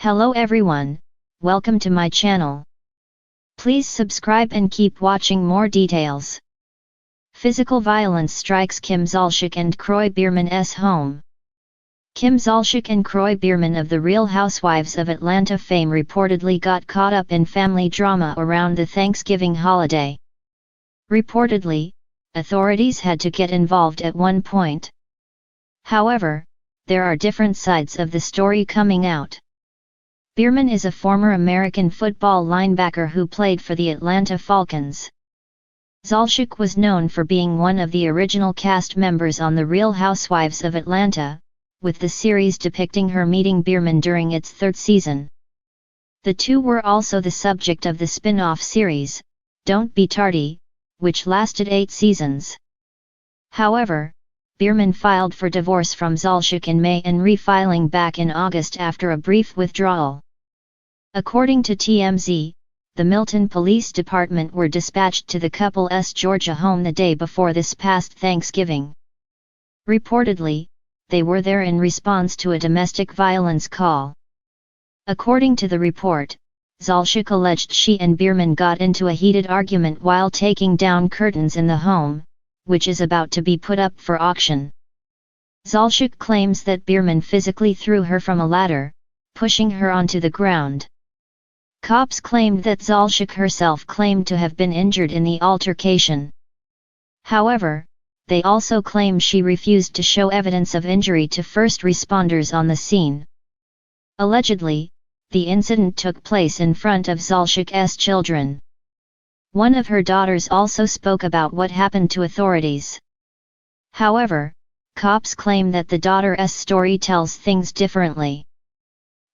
Hello everyone, welcome to my channel. Please subscribe and keep watching more details. Physical violence strikes Kim Zolciak and Kroy Biermann's home. Kim Zolciak and Kroy Biermann of the Real Housewives of Atlanta fame reportedly got caught up in family drama around the Thanksgiving holiday. Reportedly, authorities had to get involved at one point. However, there are different sides of the story coming out. Biermann is a former American football linebacker who played for the Atlanta Falcons. Zolciak was known for being one of the original cast members on The Real Housewives of Atlanta, with the series depicting her meeting Biermann during its third season. The two were also the subject of the spin-off series, Don't Be Tardy, which lasted 8 seasons. However, Biermann filed for divorce from Zolciak in May and refiling back in August after a brief withdrawal. According to TMZ, the Milton Police Department were dispatched to the couple's Georgia home the day before this past Thanksgiving. Reportedly, they were there in response to a domestic violence call. According to the report, Zolciak alleged she and Biermann got into a heated argument while taking down curtains in the home, which is about to be put up for auction. Zolciak claims that Biermann physically threw her from a ladder, pushing her onto the ground. Cops claimed that Zolciak herself claimed to have been injured in the altercation. However, they also claim she refused to show evidence of injury to first responders on the scene. Allegedly, the incident took place in front of Zolciak's children. One of her daughters also spoke about what happened to authorities. However, cops claim that the daughter's story tells things differently.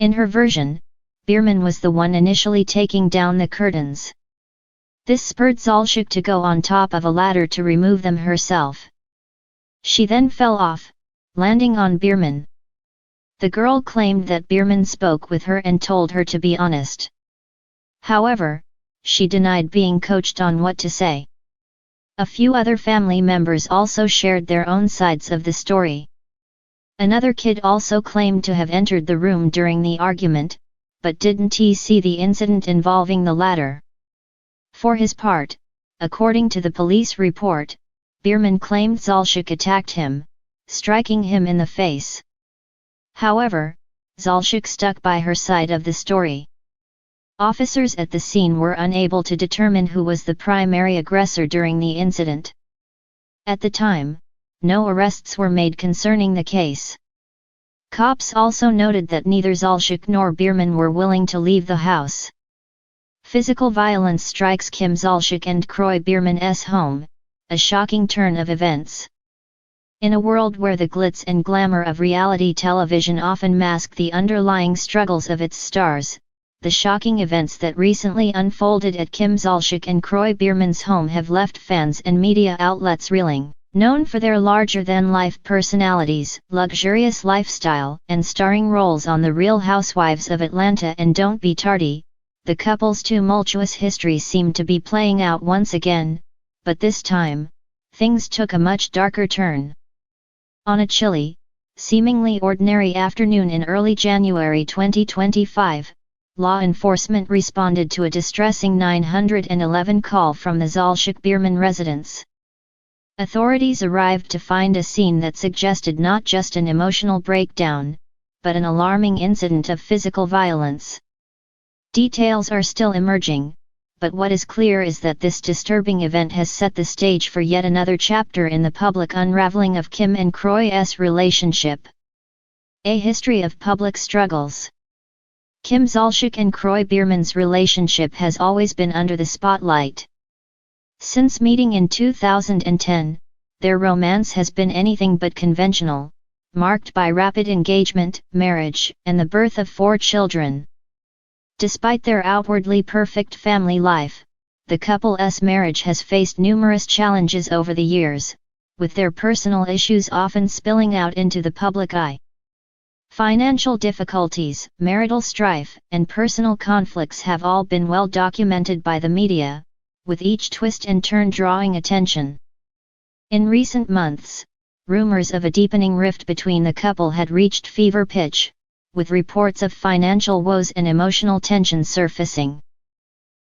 In her version, Biermann was the one initially taking down the curtains. This spurred Zolciak to go on top of a ladder to remove them herself. She then fell off, landing on Biermann. The girl claimed that Biermann spoke with her and told her to be honest. However, she denied being coached on what to say. A few other family members also shared their own sides of the story. Another kid also claimed to have entered the room during the argument, but didn't see the incident involving the ladder. For his part, according to the police report, Biermann claimed Zolciak attacked him, striking him in the face. However, Zolciak stuck by her side of the story. Officers at the scene were unable to determine who was the primary aggressor during the incident. At the time, no arrests were made concerning the case. Cops also noted that neither Zolciak nor Biermann were willing to leave the house. Physical violence strikes Kim Zolciak and Kroy Biermann's home, a shocking turn of events. In a world where the glitz and glamour of reality television often mask the underlying struggles of its stars, the shocking events that recently unfolded at Kim Zolciak and Kroy Biermann's home have left fans and media outlets reeling. Known for their larger-than-life personalities, luxurious lifestyle, and starring roles on The Real Housewives of Atlanta and Don't Be Tardy, the couple's tumultuous history seemed to be playing out once again, but this time, things took a much darker turn. On a chilly, seemingly ordinary afternoon in early January 2025, law enforcement responded to a distressing 911 call from the Zolciak-Biermann residence. Authorities arrived to find a scene that suggested not just an emotional breakdown, but an alarming incident of physical violence. Details are still emerging, but what is clear is that this disturbing event has set the stage for yet another chapter in the public unraveling of Kim and Kroy's relationship. A history of public struggles. Kim Zolciak and Kroy Biermann's relationship has always been under the spotlight. Since meeting in 2010, their romance has been anything but conventional, marked by rapid engagement, marriage, and the birth of 4 children. Despite their outwardly perfect family life, the couple's marriage has faced numerous challenges over the years, with their personal issues often spilling out into the public eye. Financial difficulties, marital strife, and personal conflicts have all been well documented by the media, with each twist and turn drawing attention. In recent months, rumors of a deepening rift between the couple had reached fever pitch, with reports of financial woes and emotional tension surfacing.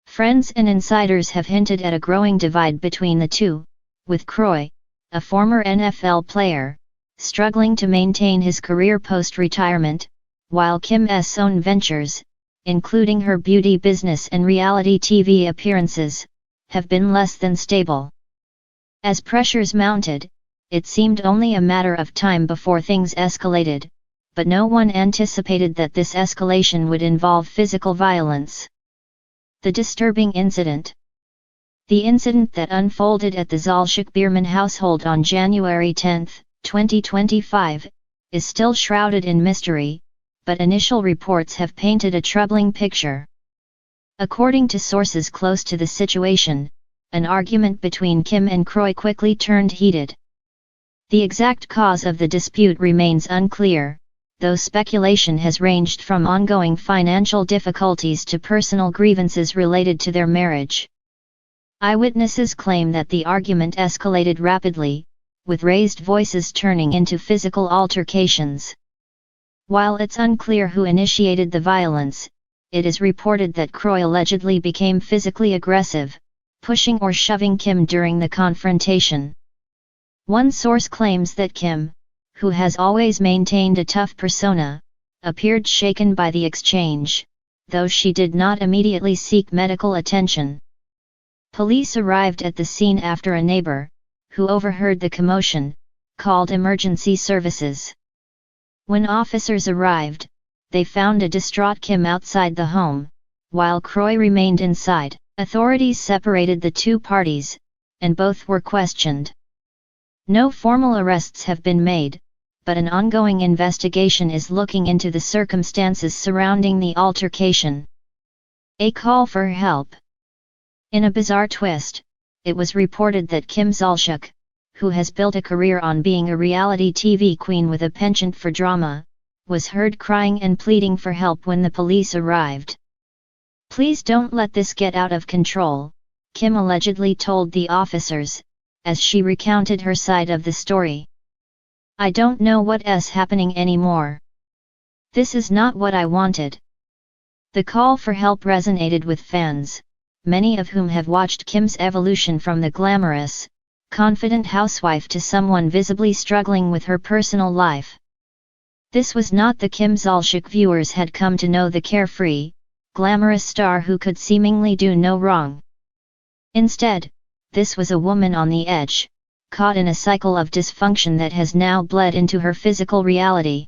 Friends and insiders have hinted at a growing divide between the two, with Kroy, a former NFL player, struggling to maintain his career post-retirement, while Kim's own ventures, including her beauty business and reality TV appearances, have been less than stable. As pressures mounted, it seemed only a matter of time before things escalated, but no one anticipated that this escalation would involve physical violence. The disturbing incident. The incident that unfolded at the Zolciak-Biermann household on January 10, 2025, is still shrouded in mystery, but initial reports have painted a troubling picture. According to sources close to the situation, an argument between Kim and Kroy quickly turned heated. The exact cause of the dispute remains unclear, though speculation has ranged from ongoing financial difficulties to personal grievances related to their marriage. Eyewitnesses claim that the argument escalated rapidly, with raised voices turning into physical altercations. While it's unclear who initiated the violence, it is reported that Kroy allegedly became physically aggressive, pushing or shoving Kim during the confrontation. One source claims that Kim, who has always maintained a tough persona, appeared shaken by the exchange, though she did not immediately seek medical attention. Police arrived at the scene after a neighbor, who overheard the commotion, called emergency services. When officers arrived, they found a distraught Kim outside the home, while Kroy remained inside. Authorities separated the two parties, and both were questioned. No formal arrests have been made, but an ongoing investigation is looking into the circumstances surrounding the altercation. A call for help. In a bizarre twist, it was reported that Kim Zolciak, who has built a career on being a reality TV queen with a penchant for drama, was heard crying and pleading for help when the police arrived. "Please don't let this get out of control," Kim allegedly told the officers, as she recounted her side of the story. "I don't know what's happening anymore. This is not what I wanted." The call for help resonated with fans, many of whom have watched Kim's evolution from the glamorous, confident housewife to someone visibly struggling with her personal life. This was not the Kim Zolciak viewers had come to know, the carefree, glamorous star who could seemingly do no wrong. Instead, this was a woman on the edge, caught in a cycle of dysfunction that has now bled into her physical reality.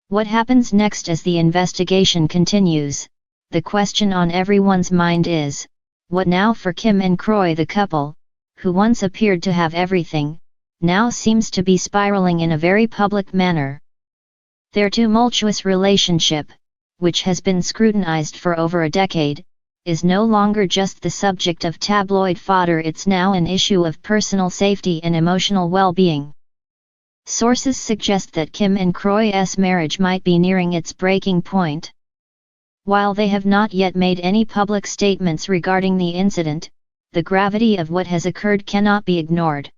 What happens next as the investigation continues? The question on everyone's mind is, what now for Kim and Kroy? The couple, who once appeared to have everything, now seems to be spiraling in a very public manner. Their tumultuous relationship, which has been scrutinized for over a decade, is no longer just the subject of tabloid fodder. It's now an issue of personal safety and emotional well-being. Sources suggest that Kim and Kroy's marriage might be nearing its breaking point. While they have not yet made any public statements regarding the incident, the gravity of what has occurred cannot be ignored.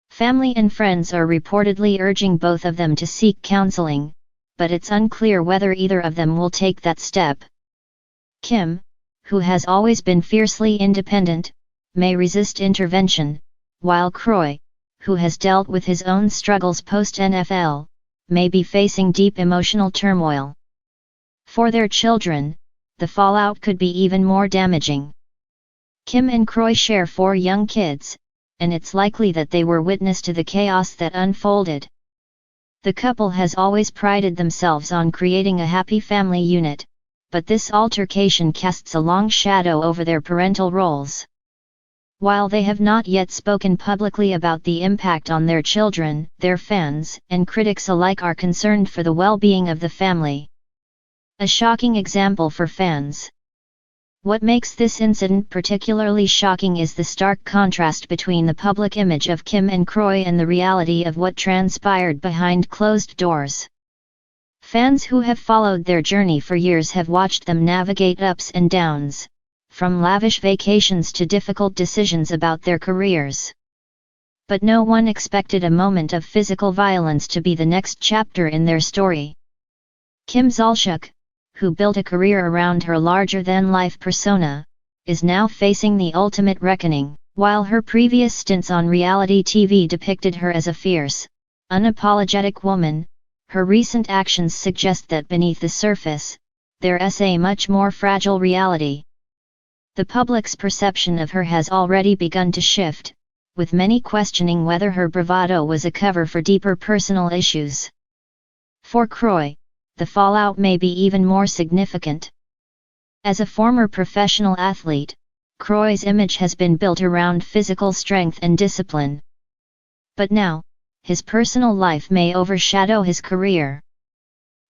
Family and friends are reportedly urging both of them to seek counseling, but it's unclear whether either of them will take that step. Kim, who has always been fiercely independent, may resist intervention, while Kroy, who has dealt with his own struggles post-NFL, may be facing deep emotional turmoil. For their children, the fallout could be even more damaging. Kim and Kroy share 4 young kids, and it's likely that they were witness to the chaos that unfolded. The couple has always prided themselves on creating a happy family unit, but this altercation casts a long shadow over their parental roles. While they have not yet spoken publicly about the impact on their children, their fans and critics alike are concerned for the well-being of the family. A shocking example for fans. What makes this incident particularly shocking is the stark contrast between the public image of Kim and Kroy and the reality of what transpired behind closed doors. Fans who have followed their journey for years have watched them navigate ups and downs, from lavish vacations to difficult decisions about their careers. But no one expected a moment of physical violence to be the next chapter in their story. Kim Zolciak, who built a career around her larger-than-life persona, is now facing the ultimate reckoning. While her previous stints on reality TV depicted her as a fierce, unapologetic woman, her recent actions suggest that beneath the surface, there's a much more fragile reality. The public's perception of her has already begun to shift, with many questioning whether her bravado was a cover for deeper personal issues. For Kroy, the fallout may be even more significant. As a former professional athlete, Kroy's image has been built around physical strength and discipline. But now, his personal life may overshadow his career.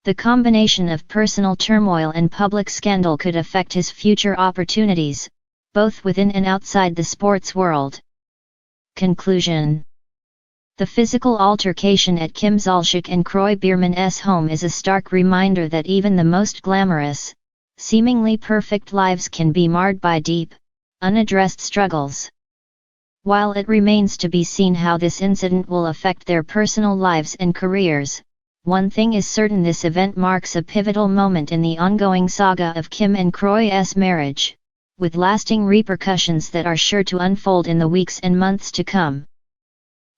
The combination of personal turmoil and public scandal could affect his future opportunities, both within and outside the sports world. Conclusion. The physical altercation at Kim Zolciak and Kroy-Biermann's home is a stark reminder that even the most glamorous, seemingly perfect lives can be marred by deep, unaddressed struggles. While it remains to be seen how this incident will affect their personal lives and careers, one thing is certain: this event marks a pivotal moment in the ongoing saga of Kim and Kroy's marriage, with lasting repercussions that are sure to unfold in the weeks and months to come.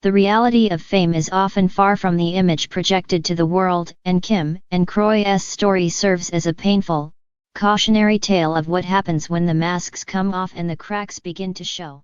The reality of fame is often far from the image projected to the world, and Kim and Kroy's story serves as a painful, cautionary tale of what happens when the masks come off and the cracks begin to show.